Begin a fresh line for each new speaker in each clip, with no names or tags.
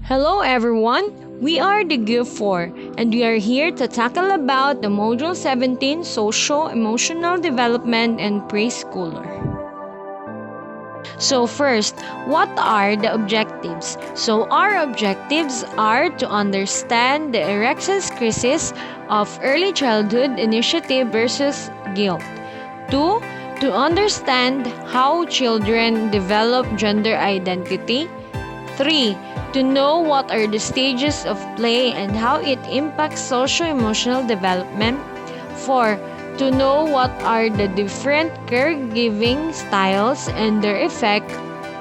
Hello everyone, we are the Group 4 and we are here to tackle about the Module 17 Socio-Emotional Development and Preschooler. So first, what are the objectives? So our objectives are to understand the Erex's crisis of early childhood initiative versus guilt. 2. To understand how children develop gender identity. 3. To know what are the stages of play and how it impacts socio-emotional development. 4. To know what are the different caregiving styles and their effect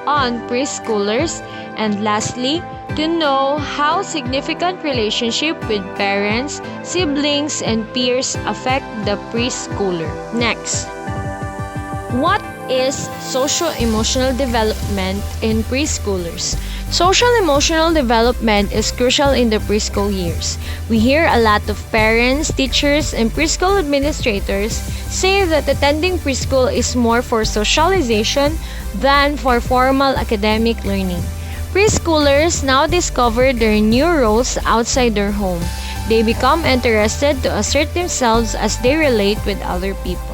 on preschoolers. And lastly, to know how significant relationship with parents, siblings, and peers affect the preschooler. Next, what is socio-emotional development in preschoolers? Social-emotional development is crucial in the preschool years. We hear a lot of parents, teachers, and preschool administrators say that attending preschool is more for socialization than for formal academic learning. Preschoolers now discover their new roles outside their home. They become interested to assert themselves as they relate with other people.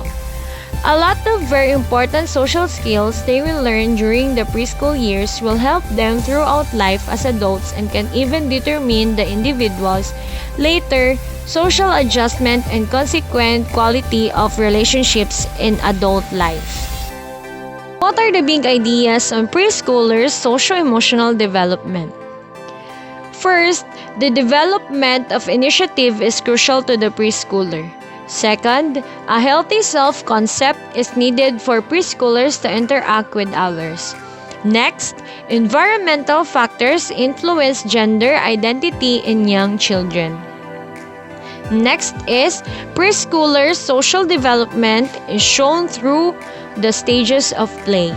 A lot of very important social skills they will learn during the preschool years will help them throughout life as adults and can even determine the individual's later social adjustment and consequent quality of relationships in adult life. What are the big ideas on preschoolers' socio-emotional development? First, the development of initiative is crucial to the preschooler. Second, a healthy self-concept is needed for preschoolers to interact with others. Next, environmental factors influence gender identity in young children. Next is preschoolers' social development is shown through the stages of play.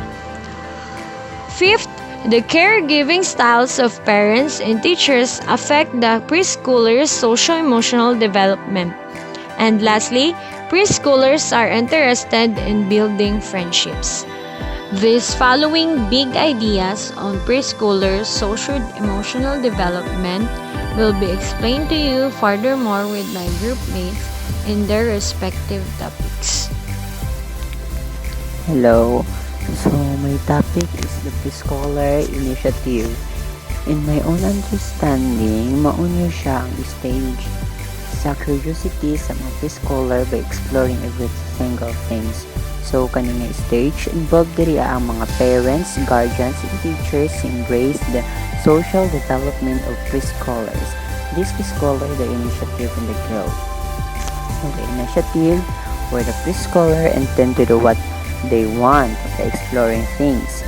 Fifth, the caregiving styles of parents and teachers affect the preschoolers' socio-emotional development. And lastly, preschoolers are interested in building friendships. These following big ideas on preschoolers' socio-emotional development will be explained to you furthermore with my group mates in their respective topics.
Hello. So, my topic is the preschooler initiative. In my own understanding, mauna siya ang stage sa curiosity sa mga preschooler by exploring every single things. So, kanina stage, involved diri ang mga parents, guardians, and teachers embrace the social development of preschoolers. This preschooler, the initiative in the growth. So, the initiative where the preschooler intend to do what they want by exploring things.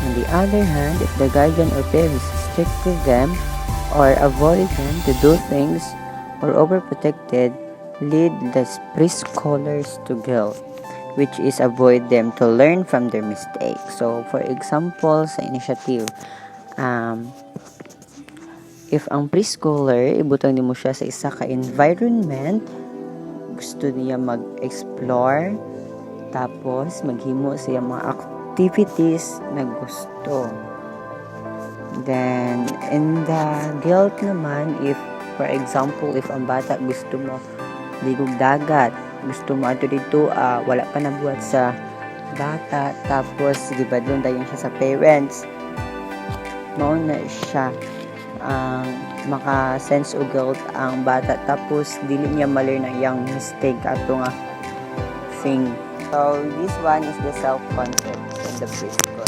On the other hand, if the guardian or parents strict with them or avoid them to do things or overprotected, lead the preschoolers to guilt, which is avoid them to learn from their mistakes. So, for example, sa initiative, if ang preschooler, ibutang mo siya sa isa ka environment, gusto niya mag-explore, tapos maghimo siya mga activities na gusto. Then, in the guilt naman, if for example, if ang bata gusto mo ligog dagat, gusto mo ato dito, wala pa nabuhat sa bata, tapos gibadlong dayon siya sa parents, mao na siya maka-sense o guilt ang bata, tapos dili niya ma-learn ang yang mistake ato nga thing. So, this one is the self-concept in the preschool.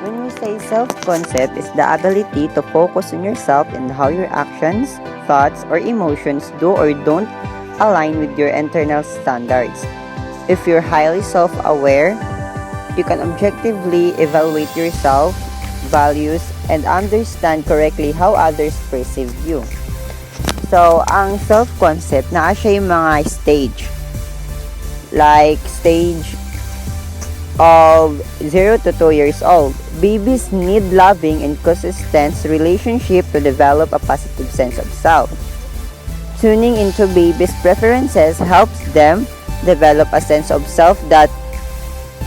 When we say self-concept, is the ability to focus on yourself and how your actions, thoughts, or emotions do or don't align with your internal standards. If you're highly self-aware, you can objectively evaluate yourself, values, and understand correctly how others perceive you. So, ang self-concept, naa siya yung mga stage. Like, stage of 0 to 2 years old. Babies need loving and consistent relationship to develop a positive sense of self. Tuning into babies' preferences helps them develop a sense of self that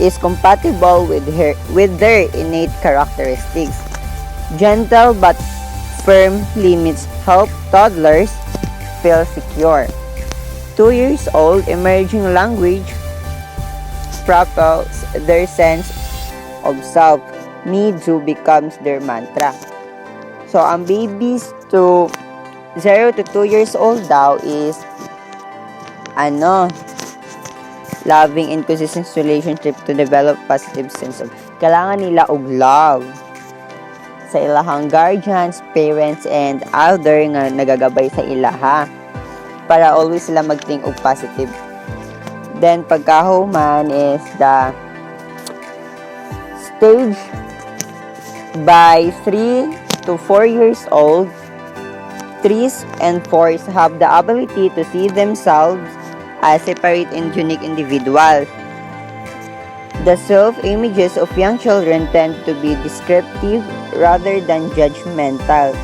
is compatible with their innate characteristics. Gentle but firm limits help toddlers feel secure. 2 years old, emerging language propels their sense of self. Me too becomes their mantra. So, ang babies to 0 to 2 years old daw is loving and consistent relationship to develop positive sense of kailangan nila og love sa ilahang guardians, parents, and elder nga nagagabay sa ilaha para always sila mag-think og positive. Then, pagkahuman is the stage by 3 to 4 years old. 3s and 4s have the ability to see themselves as separate and unique individuals. The self-images of young children tend to be descriptive rather than judgmental.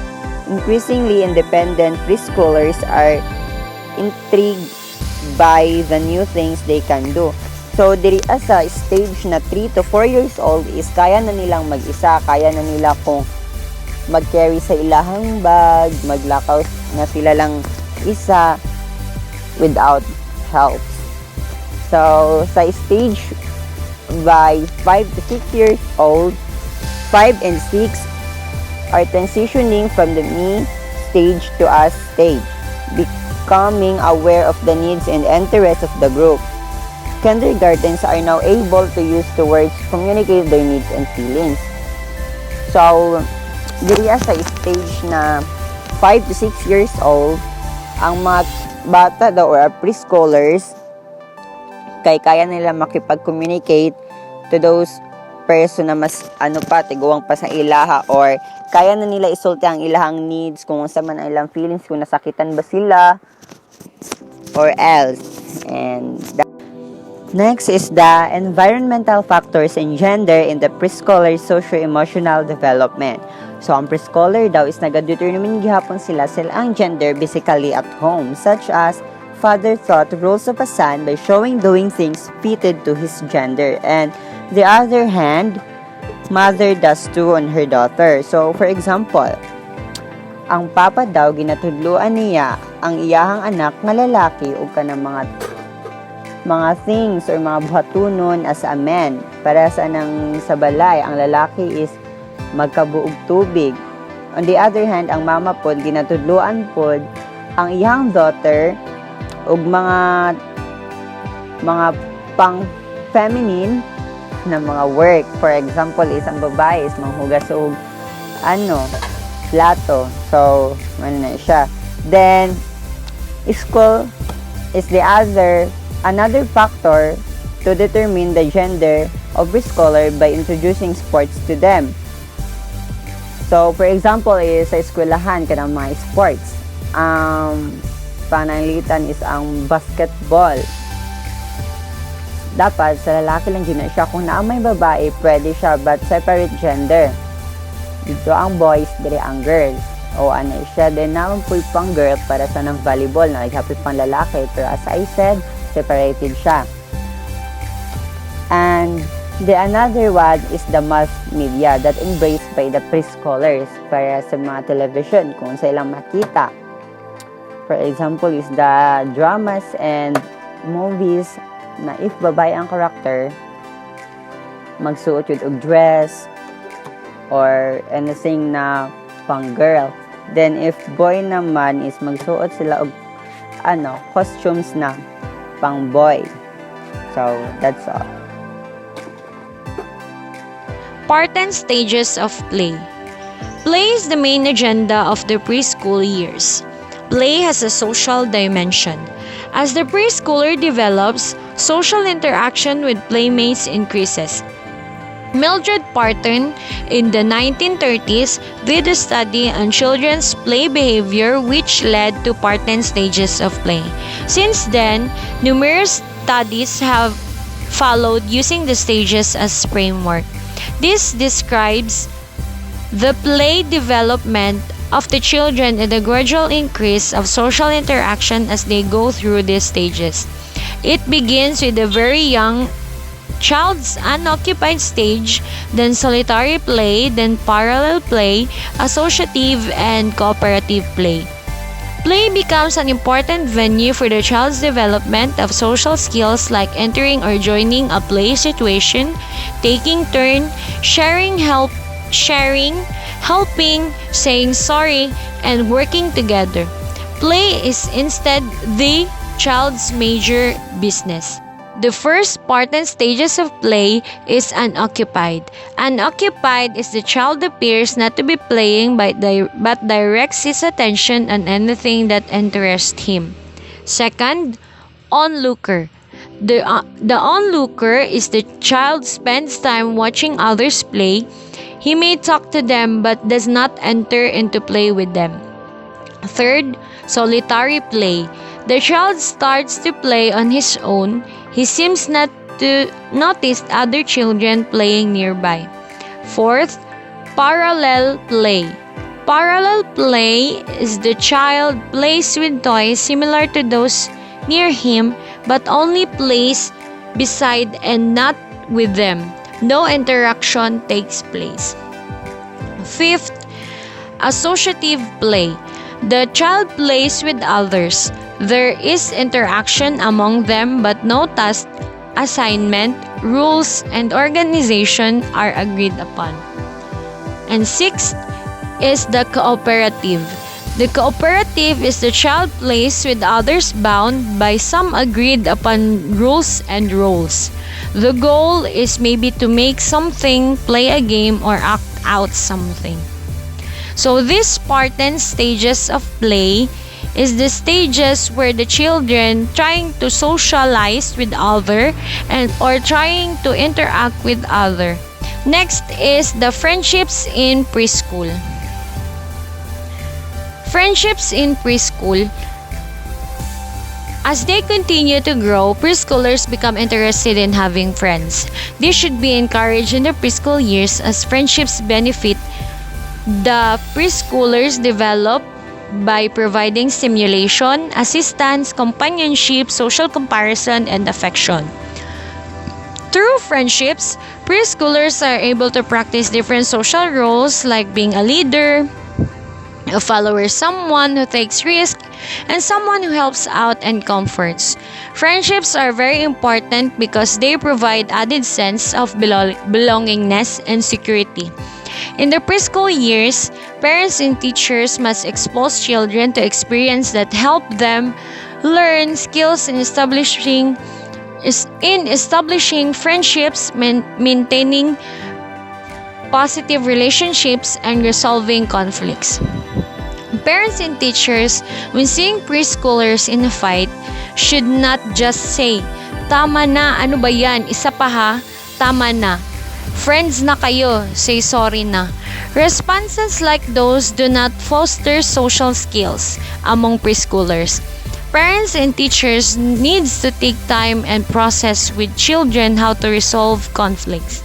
Increasingly independent preschoolers are intrigued by the new things they can do. So, diri sa stage na 3 to 4 years old is kaya na nilang mag-isa, kaya na nila kung mag-carry sa ilahang bag, maglakaw na sila lang isa without help. So, sa stage by 5 to 6 years old, 5 and 6 are transitioning from the me stage to us stage, becoming aware of the needs and interests of the group. Kindergartens are now able to use the words communicate their needs and feelings. So, diri sa stage na 5 to 6 years old, ang mga bata daw or preschoolers kaya nila makipag-communicate to those person na mas tiguang pa sa ilaha, or kaya na nila isulti ang ilahang needs, kung sa man ang ilang feelings, kung nasakitan ba sila or else. And next is the environmental factors and gender in the preschooler socio-emotional development. So, ang preschooler daw is nagadetermine gihapon sila ang gender basically at home, such as father taught rules of a son by showing doing things fitted to his gender, and the other hand, mother does too on her daughter. So, for example, ang papa daw ginatudluan niya ang iyahang anak nga lalaki o kanang mga things or mga buhatunon as a man. Para sa sa balay, ang lalaki is magkabuog tubig. On the other hand, ang mama pod ginatudluan pod ang iyang daughter og mga pang feminine na mga work. For example, isang babae is manghugas og plato. So, na siya. Then, school is another factor to determine the gender of preschooler by introducing sports to them. So, for example, is sa eskwelahan kanang mga sports. Pananglitan is ang basketball. Dapat sa lalaki lang din siya. Kung naamay babae, pwede siya, but separate gender. Dito ang boys, dire ang girls. O siya. Then naman po pang girl para sa ng volleyball na naghapi pang lalaki. Pero as I said, separated siya. And the another one is the mass media that embraced by the preschoolers para sa mga television kung sa ilang makita. For example is the dramas and movies na if babae ang character, magsuot yun og dress or anything na pang girl. Then if boy naman is magsuot sila og costumes na pang boy. So that's all.
Part and stages of play. Play is the main agenda of the preschool years. Play has a social dimension. As the preschooler develops, social interaction with playmates increases. Mildred Parton in the 1930s did a study on children's play behavior which led to Parton stages of play. Since then, numerous studies have followed using the stages as framework. This describes the play development of the children and the gradual increase of social interaction as they go through these stages. It begins with a very young child's unoccupied stage, then solitary play, then parallel play, associative, and cooperative play. Play becomes an important venue for the child's development of social skills like entering or joining a play situation, taking turn, sharing, helping, saying sorry, and working together. Play is instead the child's major business. The first part and stages of play is unoccupied. Unoccupied is the child appears not to be playing but directs his attention on anything that interests him. Second, onlooker. The onlooker is the child spends time watching others play. He may talk to them but does not enter into play with them. Third, solitary play. The child starts to play on his own. He seems not to notice other children playing nearby. Fourth, parallel play. Parallel play is the child plays with toys similar to those near him but only plays beside and not with them. No interaction takes place. Fifth, associative play. The child plays with others. There is interaction among them but no task, assignment, rules, and organization are agreed upon. And sixth is the cooperative. The cooperative is the child plays with others bound by some agreed upon rules and roles. The goal is maybe to make something, play a game, or act out something. So this part and stages of play is the stages where the children trying to socialize with other and or trying to interact with other. Next is the friendships in preschool. Friendships in preschool. As they continue to grow, preschoolers become interested in having friends. This should be encouraged in the preschool years as friendships benefit the preschoolers develop by providing stimulation, assistance, companionship, social comparison, and affection. Through friendships, preschoolers are able to practice different social roles like being a leader, a follower, someone who takes risks, and someone who helps out and comforts. Friendships are very important because they provide added sense of belongingness and security. In the preschool years, parents and teachers must expose children to experience that help them learn skills in establishing friendships, maintaining positive relationships, and resolving conflicts. Parents and teachers, when seeing preschoolers in a fight, should not just say, "Tama na, ano ba yan? Isa pa ha? Tama na. Friends na kayo, say sorry na." Responses like those do not foster social skills among preschoolers. Parents and teachers needs to take time and process with children how to resolve conflicts.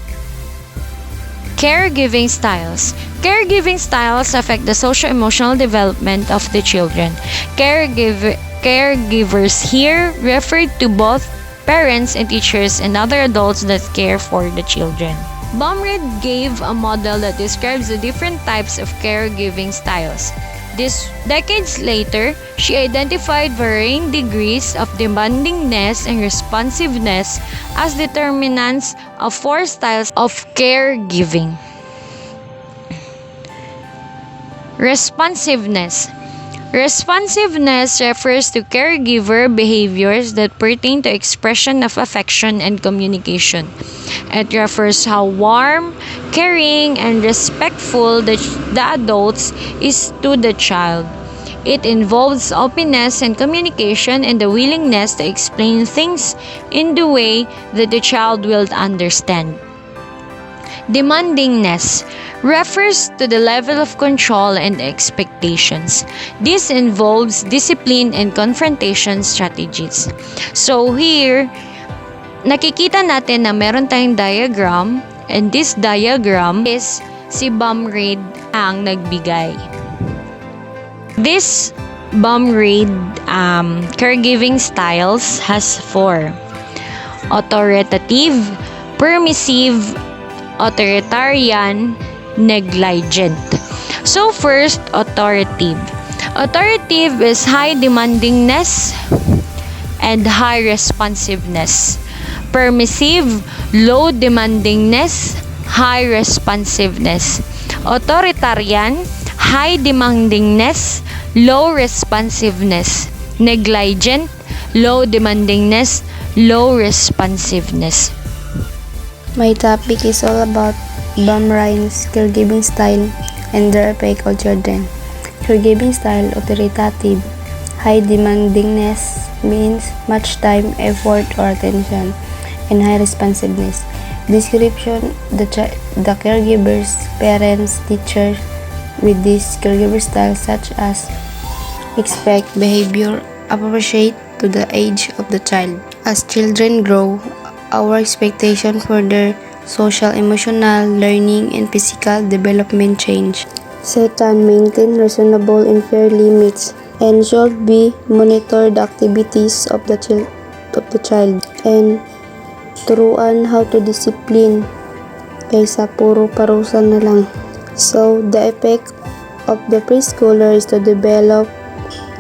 Caregiving styles. Caregiving styles affect the socio-emotional development of the children. Caregivers here refer to both parents and teachers and other adults that care for the children. Baumrind gave a model that describes the different types of caregiving styles. Decades later, she identified varying degrees of demandingness and responsiveness as determinants of 4 styles of caregiving. Responsiveness. Responsiveness refers to caregiver behaviors that pertain to expression of affection and communication. It refers how warm, caring, and respectful the adults is to the child. It involves openness and communication and the willingness to explain things in the way that the child will understand. Demandingness refers to the level of control and expectations. This involves discipline and confrontation strategies. So here, nakikita natin na meron tayong diagram, and this diagram is si Baumrind ang nagbigay. This Baumrind caregiving styles has 4. Authoritative, permissive, authoritarian, negligent. So first, authoritative. Authoritative is high demandingness and high responsiveness. Permissive, low demandingness, high responsiveness. Authoritarian, high demandingness, low responsiveness. Negligent, low demandingness, low responsiveness.
My topic is all about Bamrain's caregiving style and their effect on children. Caregiving style, authoritative. High demandingness means much time, effort, or attention, and high responsiveness. Description: the caregivers, parents, teachers with this caregiver style, such as expect behavior appropriate to the age of the child. As children grow, our expectation for their social, emotional, learning, and physical development change. Second, maintain reasonable and fair limits and should be monitor the activities of the child and turuan how to discipline kaysa puro parusa na lang. So, the effect of the preschooler is to develop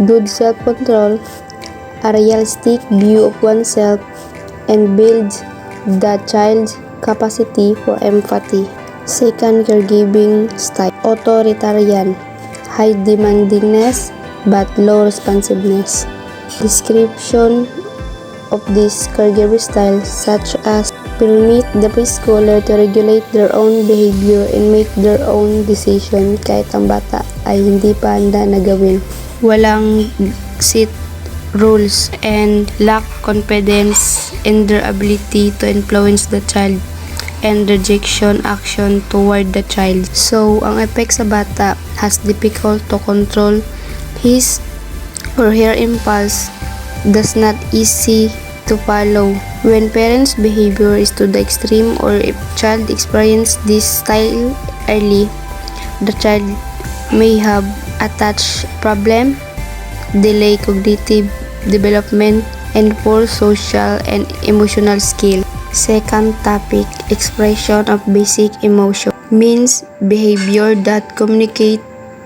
good self-control, a realistic view of oneself, and build the child's capacity for empathy. Second, caregiving style, authoritarian, high demandingness but low responsiveness. Description of this caregiver style, such as permit the preschooler to regulate their own behavior and make their own decision kahit ang bata ay hindi pa handa na gawin. Walang set rules and lack confidence in their ability to influence the child and rejection action toward the child. So, ang effect sa bata has difficult to control his or her impulse, does not easy to follow. When parents' behavior is to the extreme or if child experience this style early, the child may have attached problem, delay cognitive development, and poor social and emotional skill. Second topic, expression of basic emotion, means behavior that communicate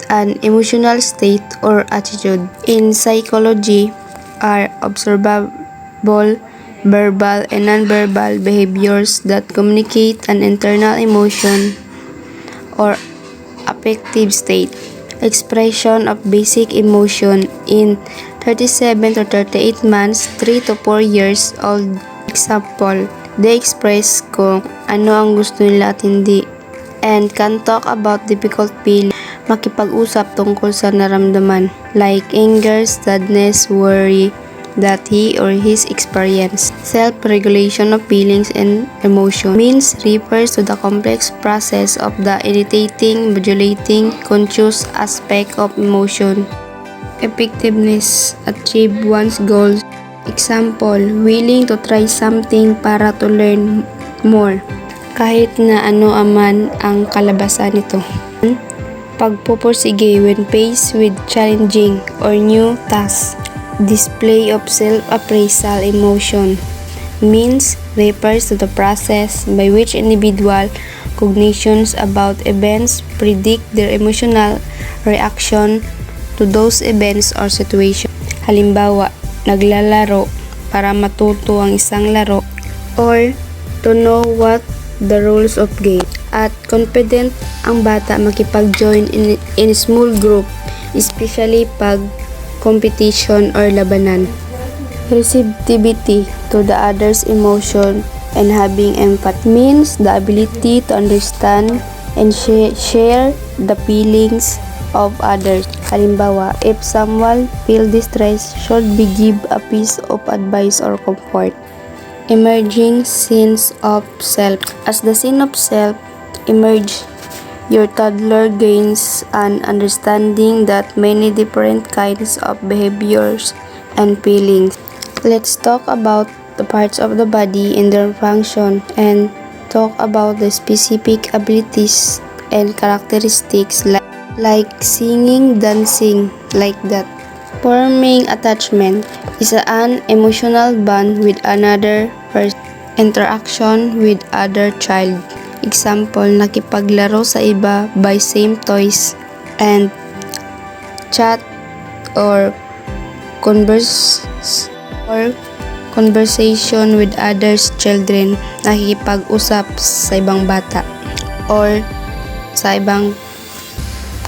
an emotional state or attitude. In psychology, are observable, verbal, and nonverbal behaviors that communicate an internal emotion or affective state. Expression of basic emotion in 37 to 38 months, 3 to 4 years old. Example, they express kung ano ang gusto nila at hindi, and can talk about difficult feelings, makipag-usap tungkol sa naramdaman, like anger, sadness, worry, that he or his experience. Self-regulation of feelings and emotion means refers to the complex process of the irritating, modulating, conscious aspect of emotion. Effectiveness, achieve one's goals. Example, willing to try something para to learn more, kahit na ano aman ang kalabasan nito. Pagpupursige when faced with challenging or new tasks. Display of self-appraisal emotion means refers to the process by which individual cognitions about events predict their emotional reaction to those events or situations. Halimbawa, naglalaro para matuto ang isang laro, or to know what the rules of game. At confident ang bata makipag-join in small group, especially pag competition or labanan. Receptivity to the other's emotion and having empathy means the ability to understand and share the feelings of others. Halimbawa, if someone feel distressed, should be give a piece of advice or comfort. Emerging sense of self. As the sense of self emerge, your toddler gains an understanding that many different kinds of behaviors and feelings. Let's talk about the parts of the body and their function, and talk about the specific abilities and characteristics like singing, dancing, like that. Forming attachment is an emotional bond with another person. Interaction with other child. Example, nakipaglaro sa iba by same toys and chat or conversation with others children, nakikipag-usap sa ibang bata or sa ibang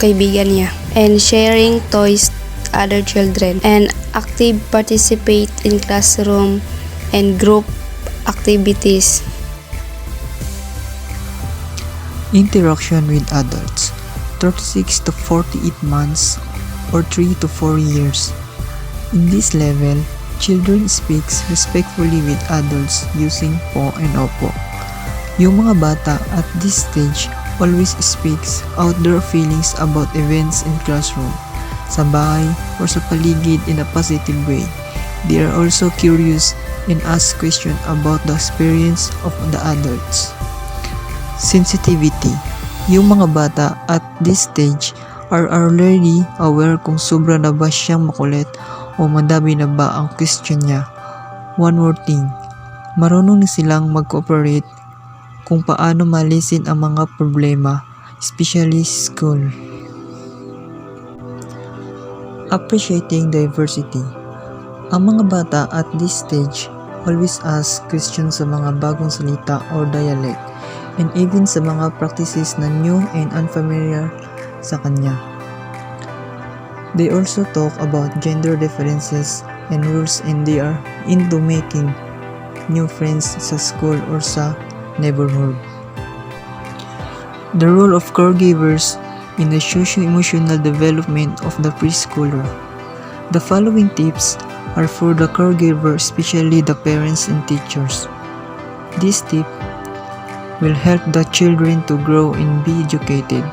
kaibigan niya, and sharing toys other children, and active participate in classroom and group activities.
Interaction with adults, 36 to 48 months or 3 to 4 years. In this level, children speaks respectfully with adults using po and opo. Yung mga bata at this stage always speaks out their feelings about events in classroom, sa bahay, or sa paligid in a positive way. They are also curious and ask questions about the experience of the adults. Sensitivity. Yung mga bata at this stage are already aware kung sobra na ba siyang makulit o madami na ba ang question niya. One more thing, marunong na silang mag-cooperate kung paano malisin ang mga problema, especially school. Appreciating diversity. Ang mga bata at this stage always ask questions sa mga bagong salita or dialect, and even sa mga practices na new and unfamiliar sa kanya. They also talk about gender differences and rules, and they are into making new friends sa school or sa neighborhood. The role of caregivers in the socio-emotional development of the preschooler. The following tips are for the caregiver, especially the parents and teachers. This tip will help the children to grow and be educated.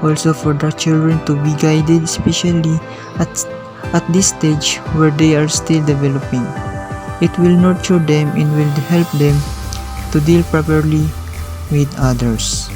Also for the children to be guided, especially at this stage where they are still developing. It will nurture them and will help them to deal properly with others.